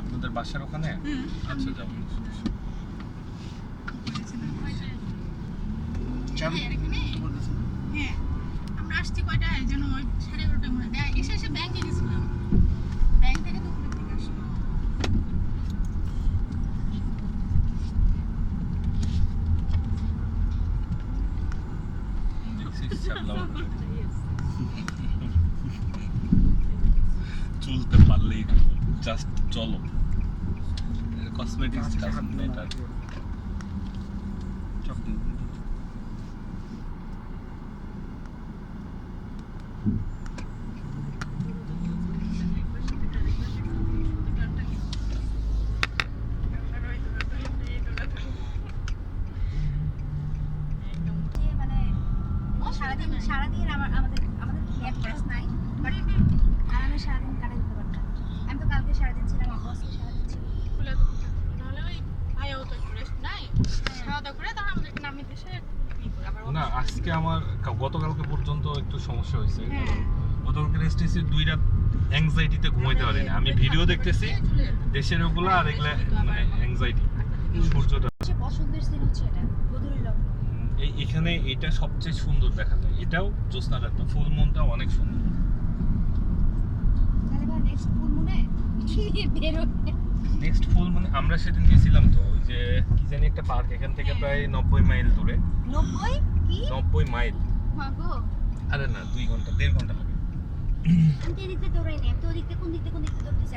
আপনাদের বাসার ওখানে? আচ্ছা যাবো। হ্যাঁ আমরা আসছি কয়টায় যেন ওই 11:30টার মধ্যে এসে ব্যাংকে গেছিলাম, ব্যাংক থেকে দুপুরের দিকে আসলাম। চলতে পারলেই জাস্ট চলো, কসমেটিক্স ডাজন্ট ম্যাটার। সারাদিন আমাদের ল্যাব ক্লাস নাই, বাট আরামে সারাদিন কাটাই দিতে পারতাম। আমি তো কালকে সারাদিন ছিলাম, অবশ্যই সারাদিন ছিল। নাহলে ওই আয়াও তো একটু রেস্ট নাই, খাওয়া দাওয়া করে তখন আমাদেরকে নামিয়ে দেশে না আজকে আমার গতকালকে পর্যন্ত একটু সমস্যা হয়েছে। হ্যাঁ। গতকালকে রেস্ট এসে 2 রাত অ্যাংজাইটিতে ঘুমাইতে পারিনি। আমি ভিডিও দেখতেছি দেশের ওগুলো, আর এগুলা মানে অ্যাংজাইটি। সূর্যটা পছন্দের সিন হচ্ছে এটা, বদুরি লগ্ন। এখানে এটা সবচেয়ে সুন্দর দেখা যায়। এটাও জ্যোৎস্না রাতটা, ফুল মুনটা অনেক সুন্দর। তাহলে ভাই নেক্সট ফুল মুনে বের হবে। নেক্সট ফুল মুনে আমরা সেদিন গেছিলাম তো, ওই যে কি জানি একটা পার্ক, এখান থেকে প্রায় 90 মাইল দূরে। 90 কি 90 মাইল? মাগো আরে না, 2 ঘন্টা 1.5 ঘন্টা লাগে। আমি তো এদিক থেকে দৌড়াই নি, আমি তো ওদিক থেকে কোন দিক থেকে দৌড়তেছি।